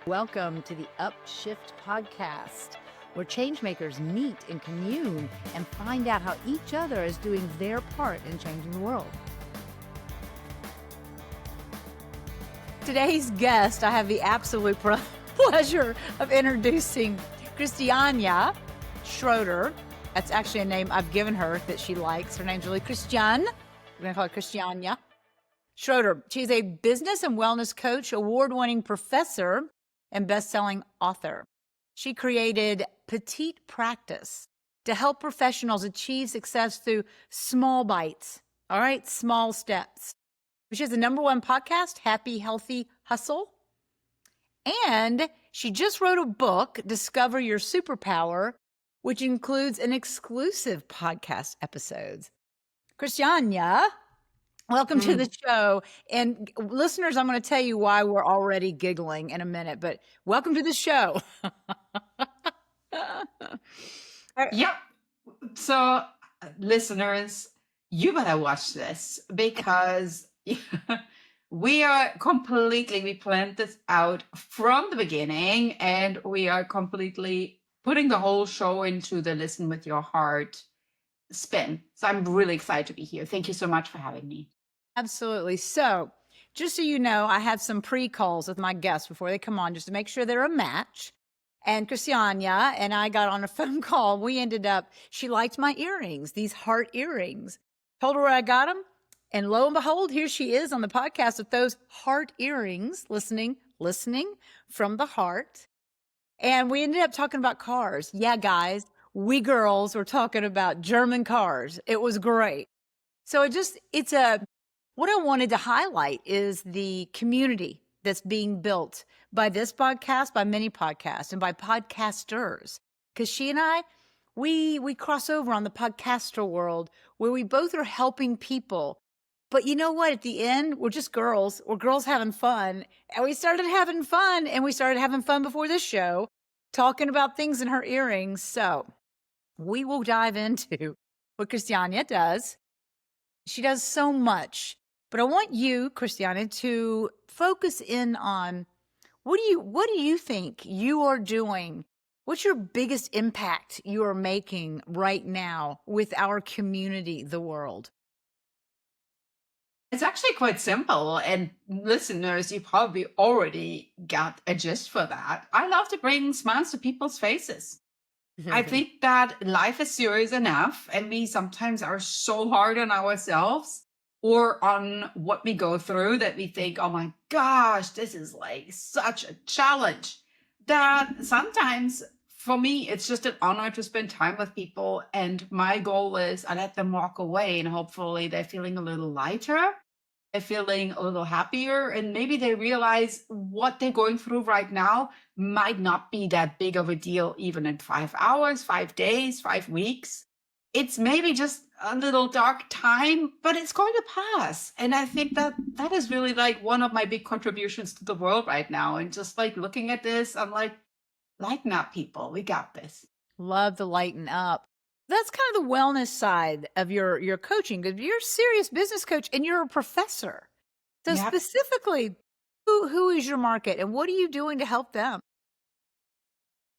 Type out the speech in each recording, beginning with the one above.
Welcome to the Upshift podcast, where changemakers meet and commune and find out how each other is doing their part in changing the world. Today's guest, I have the absolute pleasure of introducing Christiania Schroeter. That's actually a name I've given her that she likes. Her name's really Christiane. We're going to call her Christiania Schroeter. She's a business and wellness coach, award-winning professor, and best-selling author. She created Petite Practice to help professionals achieve success through small bites, all right, small steps. She has the #1 podcast, Happy, Healthy, Hustle. And she just wrote a book, Discover Your Superpower, which includes an exclusive podcast episodes. Christiania, welcome to the show. And listeners, I'm going to tell you why we're already giggling in a minute, but welcome to the show. Yep. So, listeners, you better watch this because we planned this out from the beginning, and we are completely putting the whole show into the listen with your heart spin. So I'm really excited to be here. Thank you so much for having me. Absolutely. So just so you know, I have some pre-calls with my guests before they come on, just to make sure they're a match. And Christiania and I got on a phone call. We ended up, she liked my earrings, these heart earrings. Told her where I got them. And lo and behold, here she is on the podcast with those heart earrings, listening from the heart. And we ended up talking about cars. Yeah, guys, we girls were talking about German cars. It was great. So what I wanted to highlight is the community that's being built by this podcast, by many podcasts, and by podcasters. Because she and I, we cross over on the podcaster world where we both are helping people. But you know what? At the end, we're just girls. We're girls having fun. And we started having fun, and we started having fun before this show, talking about things in her earrings. So we will dive into what Christiania does. She does so much. But I want you, Christiane, to focus in on what do you think you are doing? What's your biggest impact you are making right now with our community, the world? It's actually quite simple. And listeners, you probably already got a gist for that. I love to bring smiles to people's faces. I think that life is serious enough, and we sometimes are so hard on ourselves or on what we go through that we think, oh my gosh, this is like such a challenge, that sometimes for me, it's just an honor to spend time with people. And my goal is I let them walk away, and hopefully they're feeling a little lighter, they're feeling a little happier, and maybe they realize what they're going through right now might not be that big of a deal, even in 5 hours, 5 days, 5 weeks. It's maybe just a little dark time, but it's going to pass. And I think that that is really like one of my big contributions to the world right now. And just like looking at this, I'm like, lighten up, people. We got this. Love the lighten up. That's kind of the wellness side of your coaching, because you're a serious business coach and you're a professor. So Yep. specifically, who is your market and what are you doing to help them?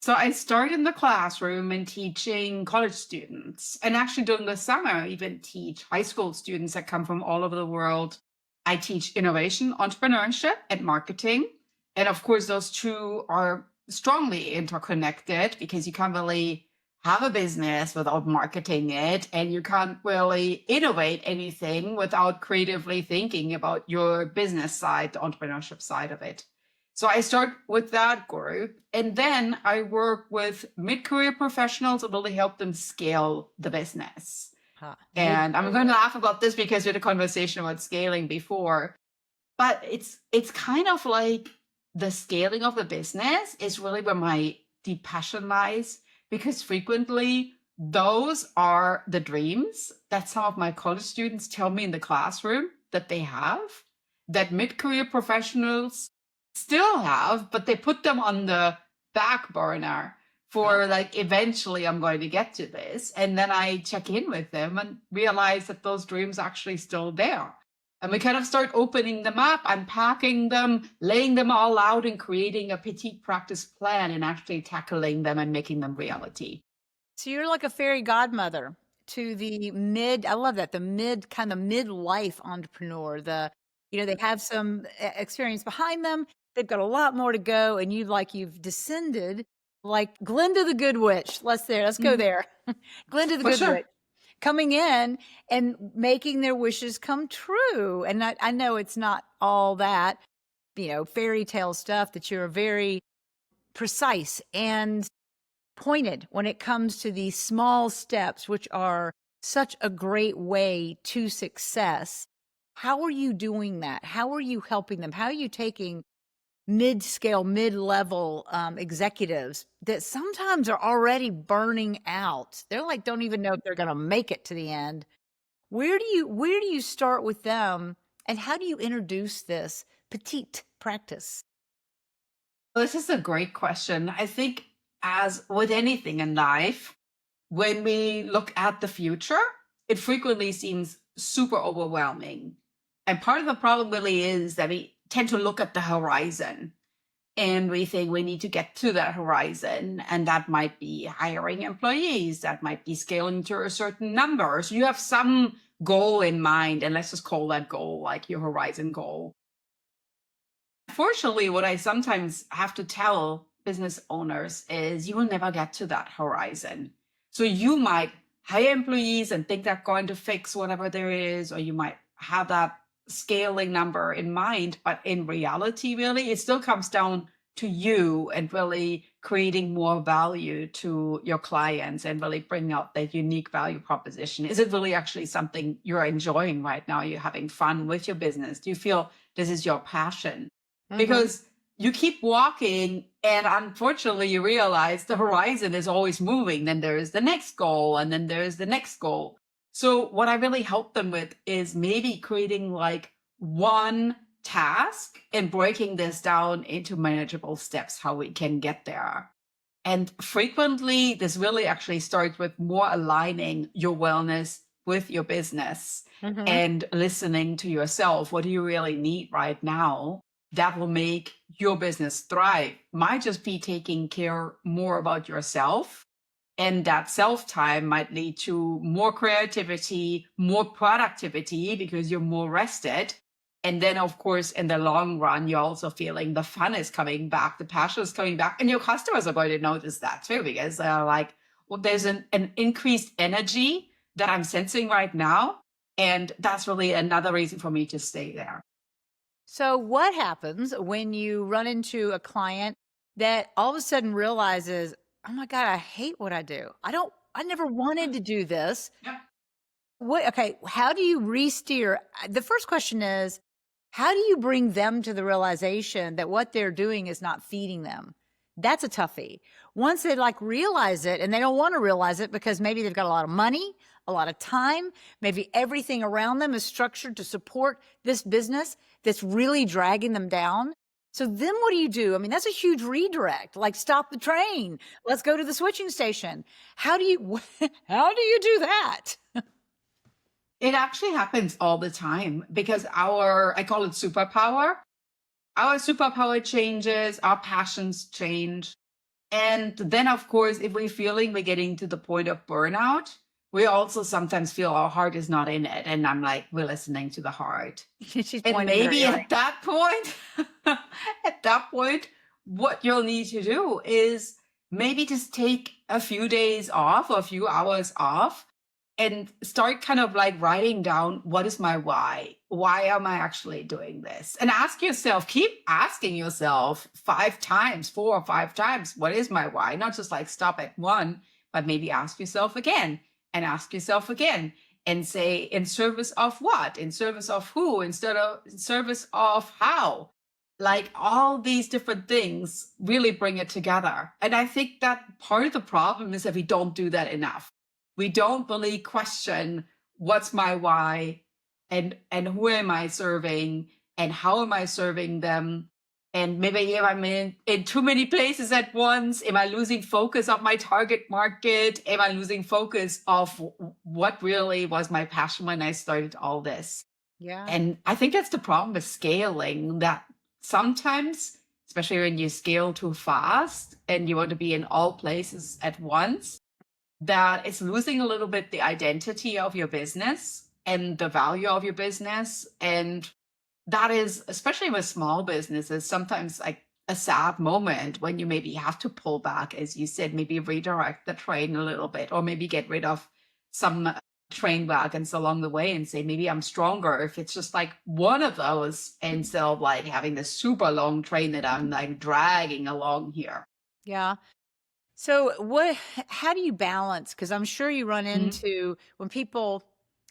So I started in the classroom and teaching college students. And actually during the summer, I even teach high school students that come from all over the world. I teach innovation, entrepreneurship, and marketing. And of course, those two are strongly interconnected because you can't really have a business without marketing it. And you can't really innovate anything without creatively thinking about your business side, the entrepreneurship side of it. So I start with that group, and then I work with mid-career professionals and really help them scale the business. And I'm going to laugh about this because we had a conversation about scaling before, but it's kind of like the scaling of the business is really where my deep passion lies, because frequently those are the dreams that some of my college students tell me in the classroom that they have, that mid-career professionals still have, but they put them on the back burner for like, eventually I'm going to get to this. And then I check in with them and realize that those dreams are actually still there. And we kind of start opening them up, unpacking them, laying them all out, and creating a petite practice plan and actually tackling them and making them reality. So you're like a fairy godmother to the I love that, the kind of midlife entrepreneur. They have some experience behind them. They've got a lot more to go. And you've descended like Glinda the Good Witch. Let's go Mhm. there. Glinda the For Good Witch sure. coming in and making their wishes come true. And I know it's not all that, fairy tale stuff, that you're very precise and pointed when it comes to these small steps, which are such a great way to success. How are you doing that? How are you helping them? How are you taking mid-scale, mid-level executives that sometimes are already burning out? They're like, don't even know if they're going to make it to the end. Where do you start with them, and how do you introduce this petite practice? Well, this is a great question. I think, as with anything in life, when we look at the future, it frequently seems super overwhelming. And part of the problem really is that we tend to look at the horizon and we think we need to get to that horizon. And that might be hiring employees, that might be scaling to a certain number. So you have some goal in mind, and let's just call that goal like your horizon goal. Fortunately, what I sometimes have to tell business owners is you will never get to that horizon. So you might hire employees and think they're going to fix whatever there is, or you might have that scaling number in mind. But in reality, really, it still comes down to you and really creating more value to your clients and really bringing out that unique value proposition. Is it really actually something you're enjoying right now? You're having fun with your business? Do you feel this is your passion? Mm-hmm. Because you keep walking and unfortunately you realize the horizon is always moving. Then there is the next goal and then there is the next goal. So what I really help them with is maybe creating like one task and breaking this down into manageable steps, how we can get there. And frequently this really actually starts with more aligning your wellness with your business Mm-hmm. and listening to yourself. What do you really need right now that will make your business thrive? Might just be taking care more about yourself. And that self time might lead to more creativity, more productivity because you're more rested. And then, of course, in the long run, you're also feeling the fun is coming back, the passion is coming back. And your customers are going to notice that too, because they're like, well, there's an increased energy that I'm sensing right now. And that's really another reason for me to stay there. So, what happens when you run into a client that all of a sudden realizes, oh my God, I hate what I do. I never wanted to do this. Yeah. Okay, how do you re-steer? The first question is, how do you bring them to the realization that what they're doing is not feeding them? That's a toughie. Once they like realize it, and they don't want to realize it because maybe they've got a lot of money, a lot of time, maybe everything around them is structured to support this business that's really dragging them down. So then what do you do? I mean, that's a huge redirect. Like, stop the train. Let's go to the switching station. How do you how do you do that? It actually happens all the time because I call it superpower. Our superpower changes, our passions change. And then, of course, if we're feeling we're getting to the point of burnout, we also sometimes feel our heart is not in it. And I'm like, we're listening to the heart. She's And pointing her maybe earring. at that point, at that point, what you'll need to do is maybe just take a few days off or a few hours off and start kind of like writing down what is my why? Why am I actually doing this? And ask yourself, keep asking yourself 5 times, 4 or 5 times, what is my why? Not just like stop at one, but maybe ask yourself again and ask yourself again and say, in service of what? In service of who? Instead of in service of how? Like all these different things really bring it together. And I think that part of the problem is that we don't do that enough. We don't really question what's my why and who am I serving and how am I serving them. And maybe if I'm in too many places at once, am I losing focus of my target market? Am I losing focus of what really was my passion when I started all this? Yeah. And I think that's the problem with scaling, that sometimes, especially when you scale too fast and you want to be in all places at once, that it's losing a little bit the identity of your business and the value of your business. And that is, especially with small businesses, sometimes like a sad moment when you maybe have to pull back, as you said, maybe redirect the train a little bit, or maybe get rid of some train wagons along the way and say, maybe I'm stronger if it's just like one of those instead of like having this super long train that I'm like dragging along here. Yeah. So how do you balance? Because I'm sure you run Mhm. into when people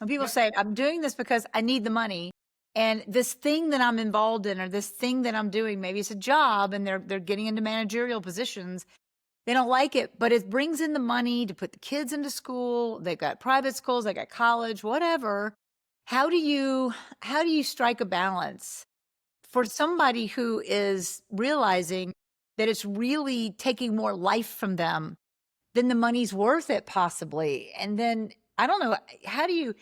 Yep. say, I'm doing this because I need the money. And this thing that I'm involved in or this thing that I'm doing, maybe it's a job and they're getting into managerial positions. They don't like it, but it brings in the money to put the kids into school. They've got private schools, they got college, whatever. How do you how do you strike a balance for somebody who is realizing that it's really taking more life from them than the money's worth it possibly? And then I don't know, how do you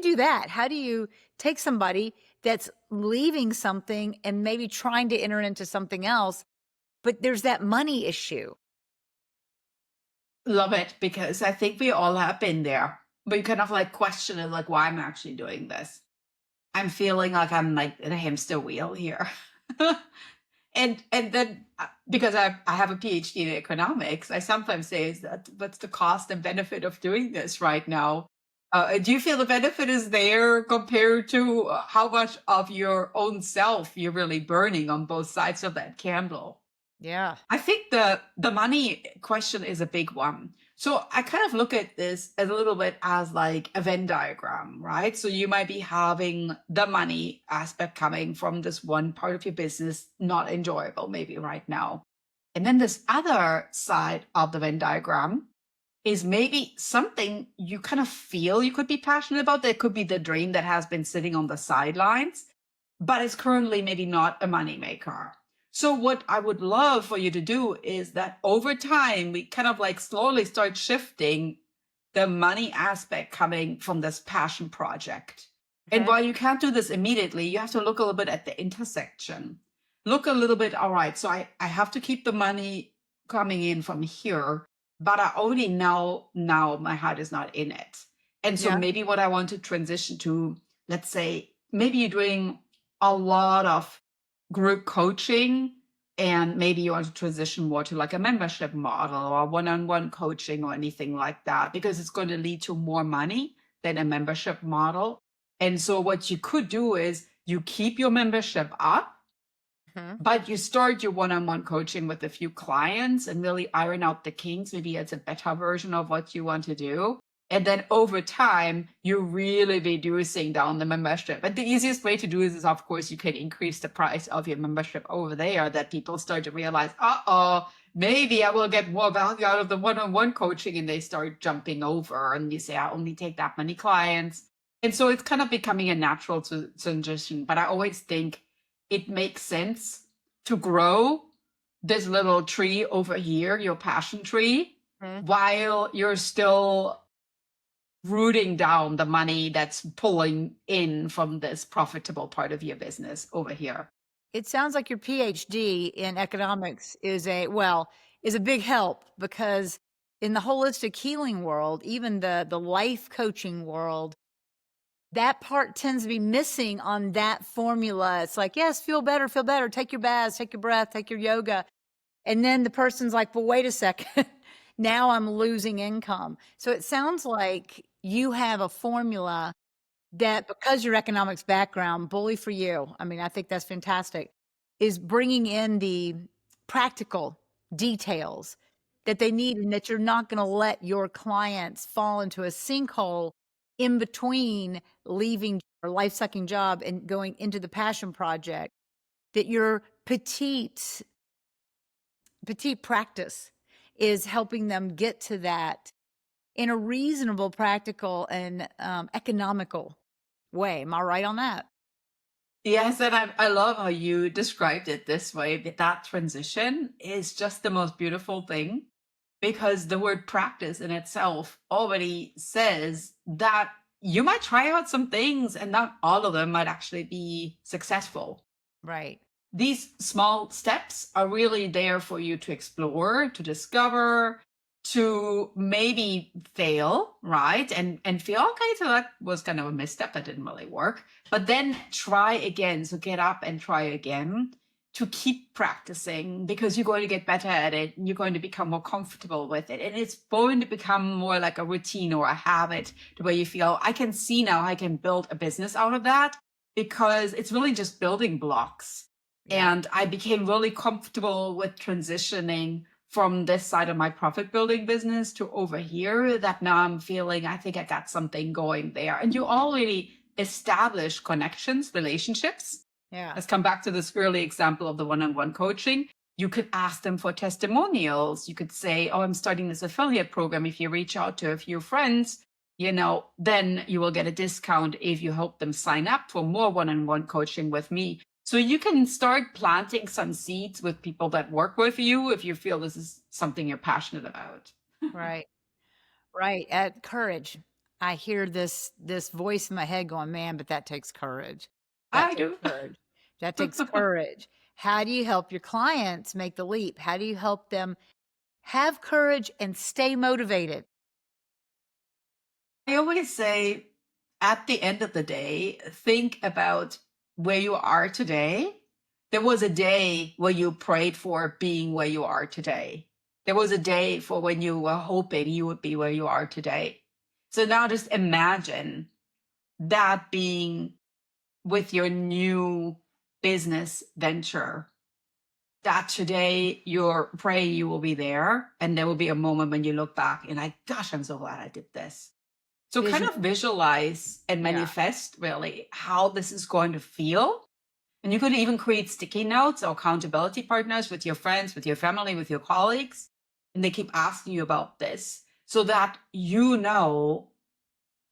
do that? How do you take somebody that's leaving something and maybe trying to enter into something else, but there's that money issue? Love it, because I think we all have been there. We kind of like question it, like, why I'm actually doing this. I'm feeling like I'm like in a hamster wheel here. And then because I have a PhD in economics, I sometimes say, is that what's the cost and benefit of doing this right now? Do you feel the benefit is there compared to how much of your own self you're really burning on both sides of that candle? Yeah. I think the money question is a big one. So I kind of look at this as a little bit as like a Venn diagram, right? So you might be having the money aspect coming from this one part of your business, not enjoyable maybe right now. And then this other side of the Venn diagram is maybe something you kind of feel you could be passionate about. There could be the dream that has been sitting on the sidelines, but it's currently maybe not a moneymaker. So, what I would love for you to do is that over time, we kind of like slowly start shifting the money aspect coming from this passion project. And Mhm. while you can't do this immediately, you have to look a little bit at the intersection. Look a little bit, all right, so I have to keep the money coming in from here, but I already know now my heart is not in it. And so Yeah. maybe what I want to transition to, let's say, maybe you're doing a lot of group coaching and maybe you want to transition more to like a membership model or one-on-one coaching or anything like that, because it's going to lead to more money than a membership model. And so what you could do is you keep your membership up, Mhm. but you start your one-on-one coaching with a few clients and really iron out the kinks. Maybe it's a better version of what you want to do. And then over time, you're really reducing down the membership. And the easiest way to do this is, of course, you can increase the price of your membership over there, that people start to realize, uh-oh, maybe I will get more value out of the one-on-one coaching. And they start jumping over and you say, I only take that many clients. And so it's kind of becoming a natural transition. But I always think it makes sense to grow this little tree over here, your passion tree, Mhm. while you're still rooting down the money that's pulling in from this profitable part of your business over here. It sounds like your PhD in economics is a big help because in the holistic healing world, even the life coaching world, that part tends to be missing on that formula. It's like, yes, feel better, take your baths, take your breath, take your yoga. And then the person's like, well, wait a second. Now I'm losing income. So it sounds like you have a formula that, because your economics background, bully for you. I mean, I think that's fantastic, is bringing in the practical details that they need and that you're not going to let your clients fall into a sinkhole in between leaving a life sucking job and going into the passion project, that your petite practice is helping them get to that in a reasonable, practical, and economical way. Am I right on that? Yes, and I love how you described it this way. That transition is just the most beautiful thing, because the word practice in itself already says that you might try out some things and not all of them might actually be successful. Right. These small steps are really there for you to explore, to discover, to maybe fail, right? And feel, okay, so that was kind of a misstep, that didn't really work. But then try again. So get up and try again to keep practicing, because you're going to get better at it and you're going to become more comfortable with it. And it's going to become more like a routine or a habit, the way you feel, I can see now I can build a business out of that, because it's really just building blocks. Yeah. And I became really comfortable with transitioning from this side of my profit building business to over here, that now I'm feeling, I think I got something going there. And you already establish connections, relationships. Yeah. Let's come back to this early example of the one-on-one coaching. You could ask them for testimonials. You could say, oh, I'm starting this affiliate program. If you reach out to a few friends, then you will get a discount if you help them sign up for more one-on-one coaching with me. So you can start planting some seeds with people that work with you if you feel this is something you're passionate about. Right. Right. Courage. I hear this voice in my head going, man, but that takes courage. That I takes do. courage. That takes courage. How do you help your clients make the leap? How do you help them have courage and stay motivated? I always say, at the end of the day, think about where you are today. There was a day where you prayed for being where you are today. There was a day for when you were hoping you would be where you are today. So now just imagine that being with your new business venture, that today you're praying you will be there. And there will be a moment when you look back and like, gosh, I'm so glad I did this. So kind Vision. of visualize and Yeah. manifest really how this is going to feel. And you could even create sticky notes or accountability partners with your friends, with your family, with your colleagues. And they keep asking you about this so that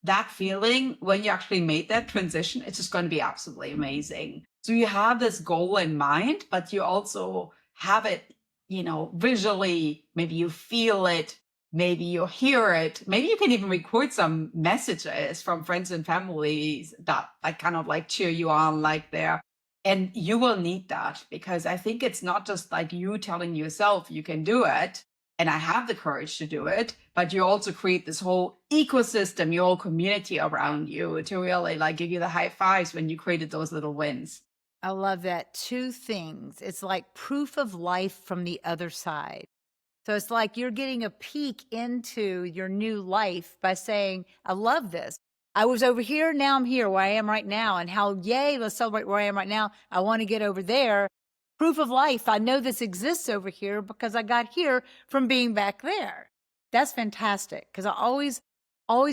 that feeling when you actually made that transition, it's just going to be absolutely amazing. So you have this goal in mind, but you also have it, visually. Maybe you feel it, maybe you hear it, maybe you can even record some messages from friends and families that like kind of like cheer you on, like there. And you will need that, because I think it's not just like you telling yourself you can do it and I have the courage to do it, but you also create this whole ecosystem, your whole community around you to really like give you the high fives when you created those little wins. I love that. Two things. It's like proof of life from the other side. So it's like you're getting a peek into your new life by saying, I love this. I was over here, now I'm here where I am right now. And how, yay, let's celebrate where I am right now. I want to get over there. Proof of life. I know this exists over here because I got here from being back there. That's fantastic, because I always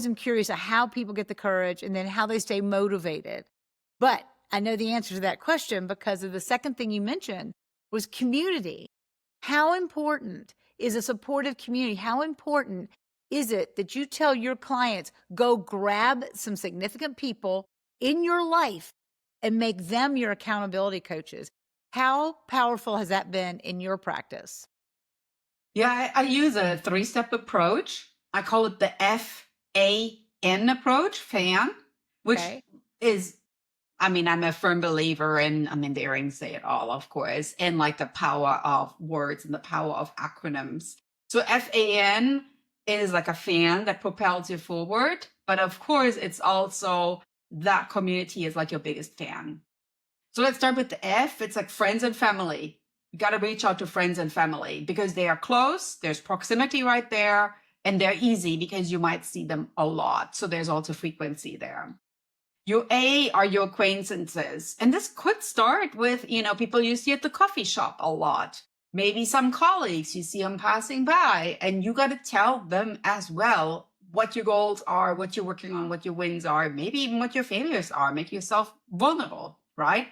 am curious of how people get the courage and then how they stay motivated. But I know the answer to that question because of the second thing you mentioned was community. How important is a supportive community? How important is it that you tell your clients, go grab some significant people in your life and make them your accountability coaches? How powerful has that been in your practice? Yeah, I use a 3-step approach. I call it the FAN approach, FAN, which Okay. is, I'm a firm believer in, daring say it all, of course, and like the power of words and the power of acronyms. So FAN is like a fan that propels you forward. But of course, it's also that community is like your biggest fan. So let's start with the F. It's like friends and family. You got to reach out to friends and family because they are close. There's proximity right there. And they're easy because you might see them a lot. So there's also frequency there. Your A are your acquaintances. And this could start with, people you see at the coffee shop a lot. Maybe some colleagues, you see them passing by, and you got to tell them as well what your goals are, what you're working on, what your wins are, maybe even what your failures are. Make yourself vulnerable, right?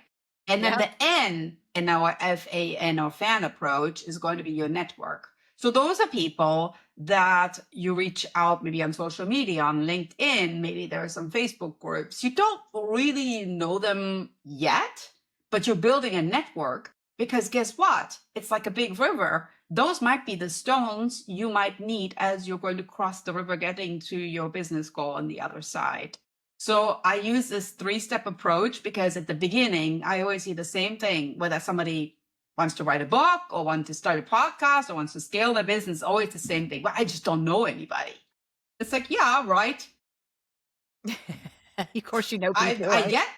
And then Yeah. the N in our FAN or fan approach is going to be your network. So those are people that you reach out maybe on social media, on LinkedIn, maybe there are some Facebook groups. You don't really know them yet, but you're building a network because guess what? It's like a big river. Those might be the stones you might need as you're going to cross the river getting to your business goal on the other side. So I use this 3-step approach because at the beginning, I always see the same thing, whether somebody wants to write a book or wants to start a podcast or wants to scale their business, always the same thing. But I just don't know anybody. It's like, yeah, right. Of course, you know I, people, I right? get,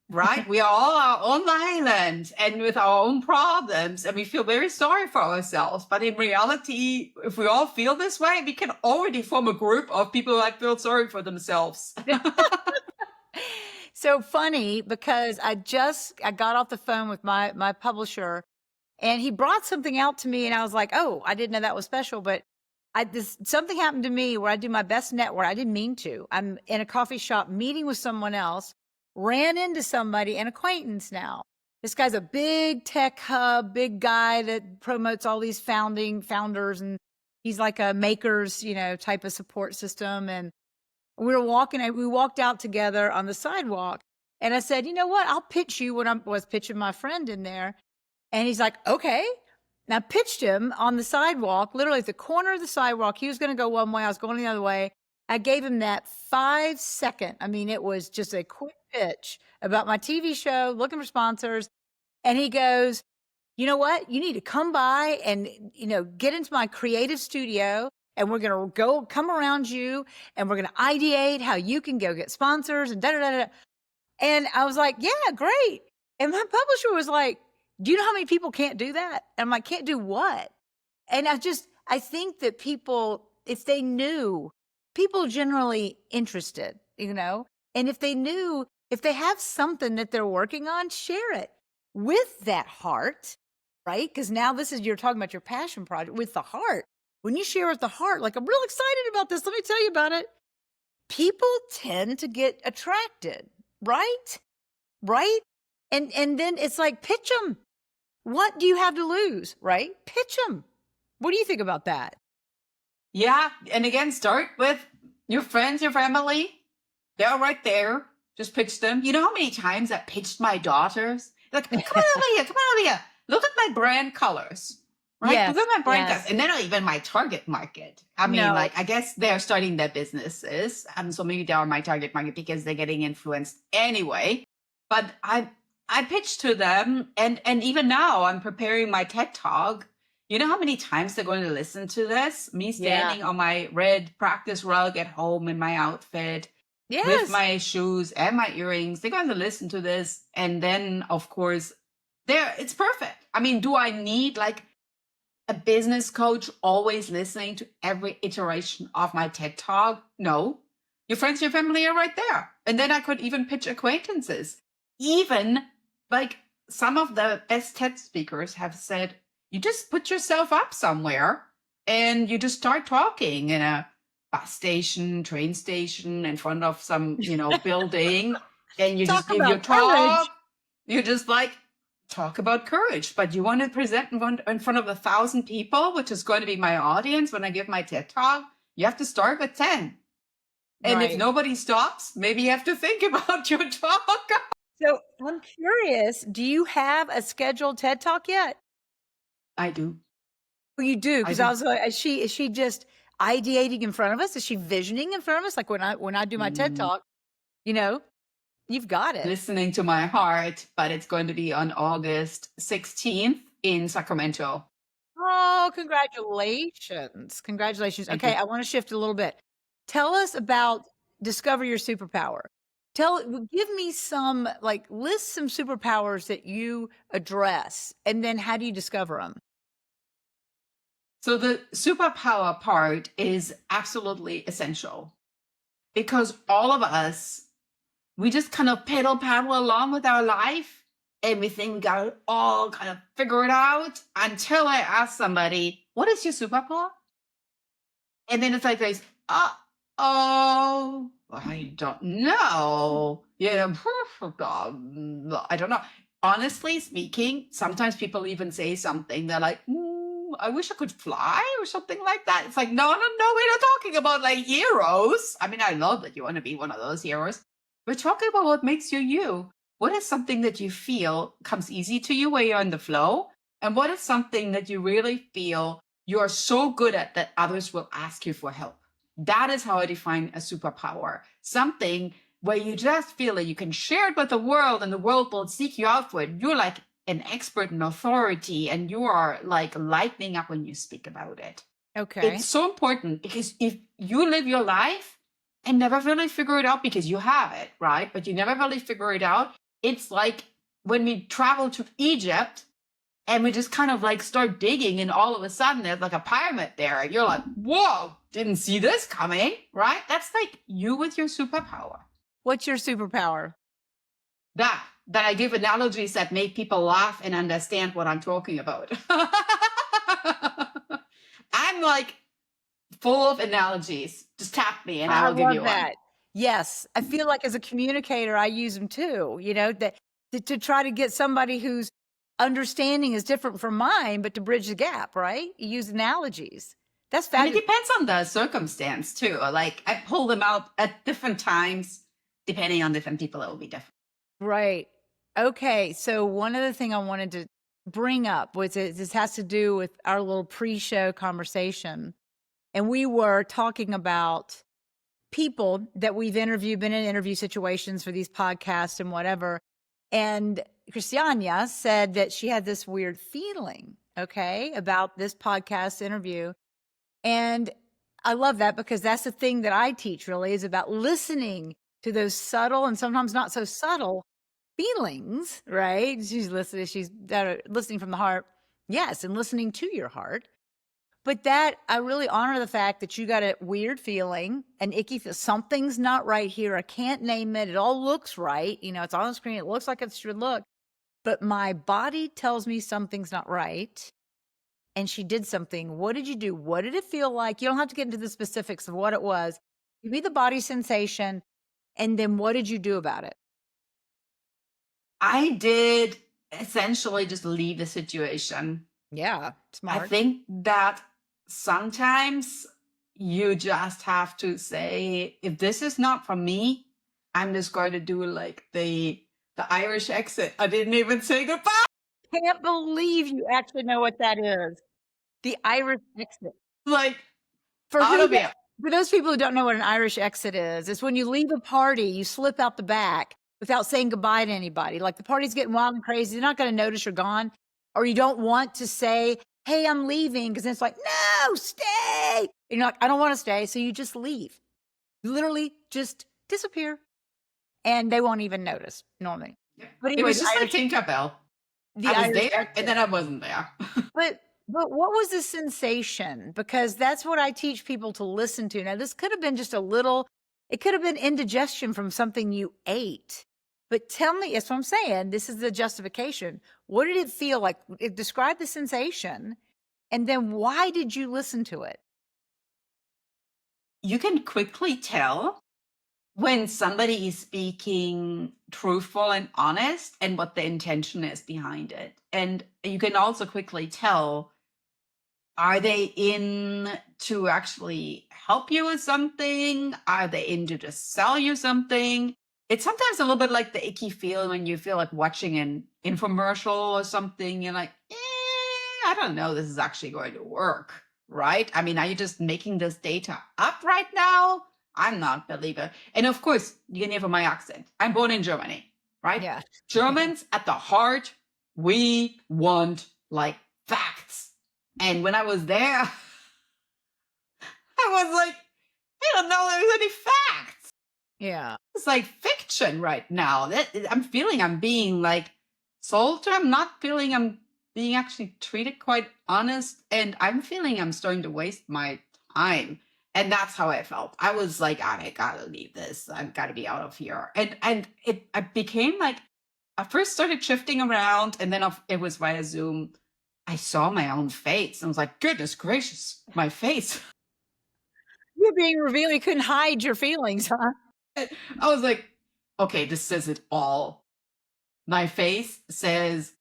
right. We are all our own island and with our own problems, and we feel very sorry for ourselves. But in reality, if we all feel this way, we can already form a group of people that feel sorry for themselves. So funny because I got off the phone with my publisher, and he brought something out to me, and I was like, "Oh, I didn't know that was special." But this something happened to me where I do my best network. I didn't mean to. I'm in a coffee shop meeting with someone else, ran into somebody, an acquaintance now. This guy's a big tech hub, big guy that promotes all these founders, and he's like a makers, type of support system. And we walked out together on the sidewalk, and I said, "You know what? I'll pitch you," when I was pitching my friend in there. And he's like, "Okay." And I pitched him on the sidewalk, literally at the corner of the sidewalk. He was going to go one way, I was going the other way. I gave him that 5 second. I mean, it was just a quick pitch about my TV show, looking for sponsors. And he goes, "You know what? You need to come by and, get into my creative studio, and we're going to come around you, and we're going to ideate how you can go get sponsors and da da da da." And I was like, "Yeah, great." And my publisher was like, "Do you know how many people can't do that?" And I'm like, "Can't do what?" And I think that people, if they knew, people generally interested, and if they knew, if they have something that they're working on, share it with that heart, right? Because now you're talking about your passion project with the heart. When you share with the heart, like, "I'm real excited about this, let me tell you about it," people tend to get attracted, right? Right? And then it's like, pitch them. What do you have to lose, right? Pitch them. What do you think about that? Yeah. And again, start with your friends, your family. They're right there. Just pitch them. You know how many times I pitched my daughters? Like, "Come on over here. Come on over here. Look at my brand colors." Right? Yes, Look at my brand yes. colors. And they're not even my target market. I mean, No. like, I guess they're starting their businesses. So maybe they are my target market because they're getting influenced anyway. But I pitched to them, and even now I'm preparing my TED Talk. You know how many times they're going to listen to this? Me Yeah. standing on my red practice rug at home in my outfit with Yes. my shoes and my earrings. They're going to listen to this. And then, of course, it's perfect. I mean, do I need like a business coach always listening to every iteration of my TED Talk? No. Your friends, your family are right there. And then I could even pitch acquaintances. Even like some of the best TED speakers have said, you just put yourself up somewhere and you just start talking in a bus station, train station, in front of some, building, and you just Talk give your about courage. talk. You just like talk about courage, but you want to present in front of 1,000 people, which is going to be my audience when I give my TED Talk. You have to start with 10. And if Right. nobody stops, maybe you have to think about your talk. So I'm curious, do you have a scheduled TED Talk yet? I do. Well, you do, I because do. I was like, is she just ideating in front of us? Is she visioning in front of us? Like when I do my TED Talk, you've got it. Listening to my heart, but it's going to be on August 16th in Sacramento. Oh, congratulations. Congratulations. Thank Okay, you. I want to shift a little bit. Tell us about discover your superpower. Give me some, like, list some superpowers that you address, and then how do you discover them? So the superpower part is absolutely essential because all of us, we just kind of paddle along with our life and we think we got it all kind of figured out until I ask somebody, what is your superpower? And then it's like this, oh, I don't know. Yeah, I don't know. Honestly speaking, sometimes people even say something. They're like, I wish I could fly or something like that. It's like, no, we're not talking about like heroes. I mean, I love that you want to be one of those heroes. We're talking about what makes you you. What is something that you feel comes easy to you where you're in the flow? And what is something that you really feel you are so good at that others will ask you for help? That is how I define a superpower. Something where you just feel that you can share it with the world and the world will seek you out for it. You're like an expert and authority, and you are like lightening up when you speak about it. Okay. It's so important because if you live your life and never really figure it out because you have it, right? But you never really figure it out. It's like when we travel to Egypt and we just kind of like start digging, and all of a sudden there's like a pyramid there, and you're like, whoa, didn't see this coming, right? That's like you with your superpower. What's your superpower? That I give analogies that make people laugh and understand what I'm talking about. I'm like full of analogies. Just tap me and I I'll give love you one. that. Yes. I feel like as a communicator, I use them too, that to try to get somebody whose understanding is different from mine, but to bridge the gap, right? You use analogies. That's And it fabulous. depends on the circumstance too. Like I pull them out at different times, depending on different people, it will be different. Right. Okay. So one other thing I wanted to bring up was this has to do with our little pre-show conversation. And we were talking about people that we've interviewed, been in interview situations for these podcasts and whatever. And Christiania said that she had this weird feeling, okay, about this podcast interview. And I love that because that's the thing that I teach really is about listening to those subtle and sometimes not so subtle feelings, right? She's listening from the heart. Yes, and listening to your heart. But that I really honor the fact that you got a weird feeling, an icky feel. Something's not right here. I can't name it. It all looks right. It's on the screen. It looks like it should look. But my body tells me something's not right. And she did something. What did you do? What did it feel like? You don't have to get into the specifics of what it was. Give me the body sensation. And then what did you do about it? I did essentially just leave the situation. Yeah, smart. I think that sometimes you just have to say, if this is not for me, I'm just going to do like the Irish exit. I didn't even say goodbye. Can't believe you actually know what that is. The Irish exit. Like For out who of it. For those people who don't know what an Irish exit is, it's when you leave a party, you slip out the back without saying goodbye to anybody. Like the party's getting wild and crazy. They're not going to notice you're gone. Or you don't want to say, hey, I'm leaving. Because it's like, no, stay. And you're like, I don't want to stay. So you just leave. You literally just disappear. And they won't even notice normally. Yeah. But It anyway, was just like Tinkerbell. I was there exit. and then I wasn't there. But what was the sensation? Because that's what I teach people to listen to. Now, this could have been just it could have been indigestion from something you ate. But tell me, that's what I'm saying. This is the justification. What did it feel like? Describe the sensation. And then why did you listen to it? You can quickly tell when somebody is speaking truthful and honest and what the intention is behind it. And you can also quickly tell, are they in to actually help you with something? Are they in to just sell you something? It's sometimes a little bit like the icky feel when you feel like watching an infomercial or something. You're like, I don't know, this is actually going to work, right? I mean, are you just making this data up right now? I'm not a believer. And of course, you can hear from my accent. I'm born in Germany, right? Yeah. Germans at the heart, we want like facts. And when I was there, I was like, I don't know there's any facts. Yeah. It's like fiction right now. I'm feeling I'm being like sold to. I'm not feeling I'm being actually treated quite honest. And I'm feeling I'm starting to waste my time. And that's how I felt. I was like, I gotta leave this. I've got to be out of here. And I became like, I first started shifting around, and then it was via Zoom. I saw my own face. I was like, goodness gracious, my face. You're being revealed. You couldn't hide your feelings, huh? I was like, okay, this says it all. My face says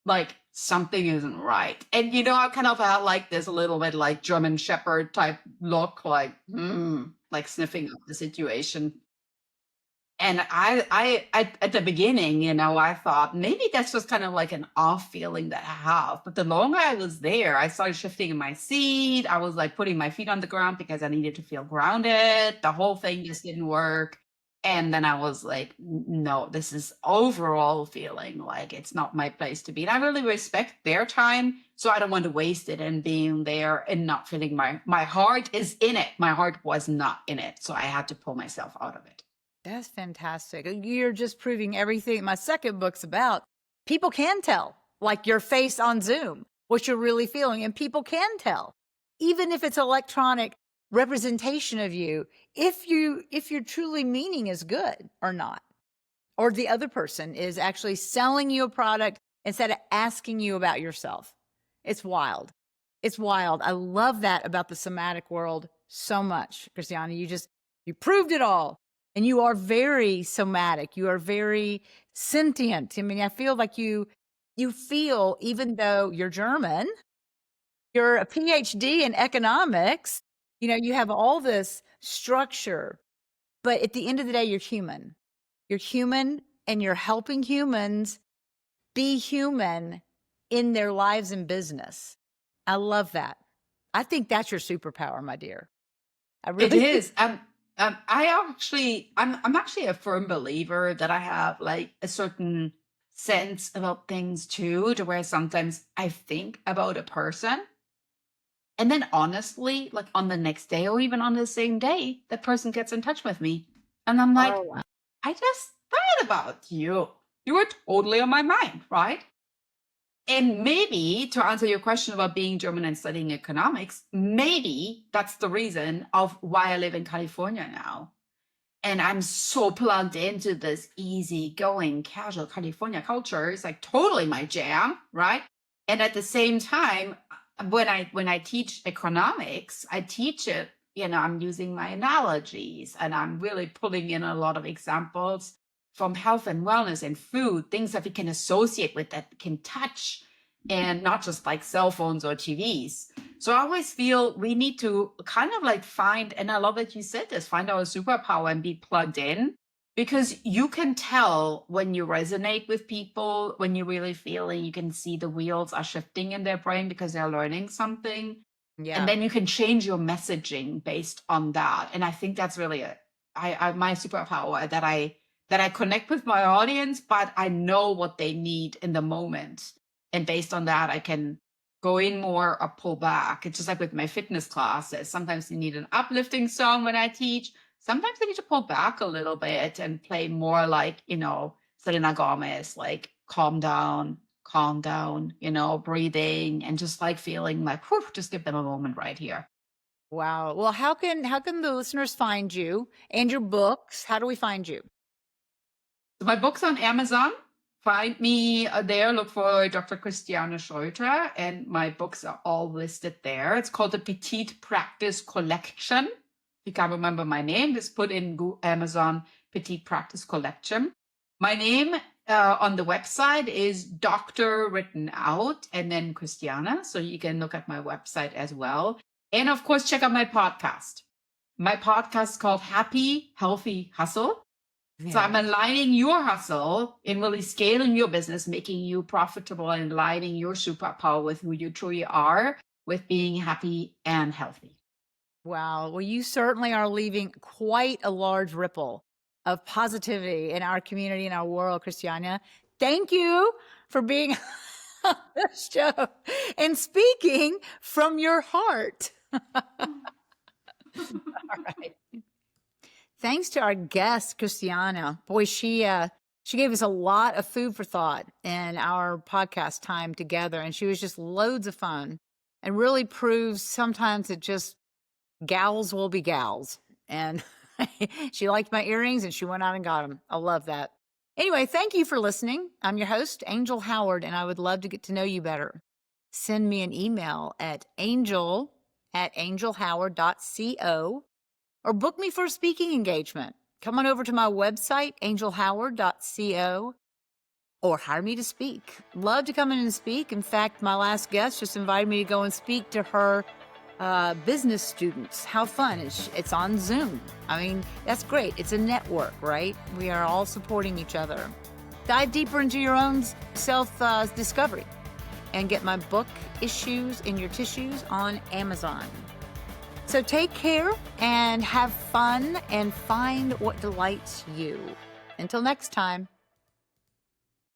like something isn't right. And I kind of had like this a little bit like German Shepherd type look, like sniffing up the situation. And I at the beginning, I thought maybe that's just kind of like an off feeling that I have. But the longer I was there, I started shifting in my seat. I was like putting my feet on the ground because I needed to feel grounded. The whole thing just didn't work. And then I was like, no, this is overall feeling like it's not my place to be. And I really respect their time. So I don't want to waste it and being there and not feeling my heart is in it. My heart was not in it. So I had to pull myself out of it. That's fantastic. You're just proving everything my second book's about. People can tell, like your face on Zoom, what you're really feeling. And people can tell, even if it's electronic representation of you, if you're truly meaning is good or not, or the other person is actually selling you a product instead of asking you about yourself. It's wild. It's wild. I love that about the somatic world so much, Christiane. You proved it all. And you are very somatic. You are very sentient. I mean, I feel like you feel, even though you're German, you're a PhD in economics, you have all this structure, but at the end of the day, you're human. You're human and you're helping humans be human in their lives and business. I love that. I think that's your superpower, my dear. I It really is. I'm actually a firm believer that I have like a certain sense about things too, to where sometimes I think about a person, and then honestly, like on the next day or even on the same day, that person gets in touch with me. And I'm like, Oh, wow. I just thought about you. You were totally on my mind, right? And maybe to answer your question about being German and studying economics, maybe that's the reason of why I live in California now. And I'm so plugged into this easygoing, casual California culture. It's like totally my jam, right? And at the same time, when I teach economics, I teach it, I'm using my analogies and I'm really pulling in a lot of examples from health and wellness and food, things that we can associate with, that we can touch, and not just like cell phones or TVs. So I always feel we need to kind of like find, and I love that you said this, find our superpower and be plugged in, because you can tell when you resonate with people, when you're really feeling, you can see the wheels are shifting in their brain because they're learning something. Yeah. And then you can change your messaging based on that. And I think that's really my superpower, that I connect with my audience, but I know what they need in the moment. And based on that, I can go in more or pull back. It's just like with my fitness classes. Sometimes you need an uplifting song when I teach. Sometimes I need to pull back a little bit and play more like, Selena Gomez, like calm down, breathing, and just like feeling like, whew, just give them a moment right here. Wow. Well, how can the listeners find you and your books? How do we find you? So my book's on Amazon. Find me there. Look for Dr. Christiania Schroeter, and my books are all listed there. It's called the Petite Practice Collection. If you can't remember my name, just put in Amazon Petite Practice Collection. My name on the website is Doctor written out and then Christiane. So you can look at my website as well. And of course, check out my podcast. My podcast is called Happy, Healthy Hustle. So I'm aligning your hustle in really scaling your business, making you profitable, and aligning your superpower with who you truly are, with being happy and healthy. Wow. Well, you certainly are leaving quite a large ripple of positivity in our community, in our world, Christiania. Thank you for being on this show and speaking from your heart. All right. Thanks to our guest, Christiane. Boy, she gave us a lot of food for thought in our podcast time together, and she was just loads of fun and really proves sometimes that just gals will be gals. And she liked my earrings and she went out and got them. I love that. Anyway, thank you for listening. I'm your host, Angel Howard, and I would love to get to know you better. Send me an email at angel@angelhoward.co, or book me for a speaking engagement. Come on over to my website, angelhoward.co, or hire me to speak. Love to come in and speak. In fact, my last guest just invited me to go and speak to her business students. How fun. It's on Zoom. I mean, that's great. It's a network, right? We are all supporting each other. Dive deeper into your own self-discovery and get my book, Issues in Your Tissues, on Amazon. So take care and have fun and find what delights you. Until next time.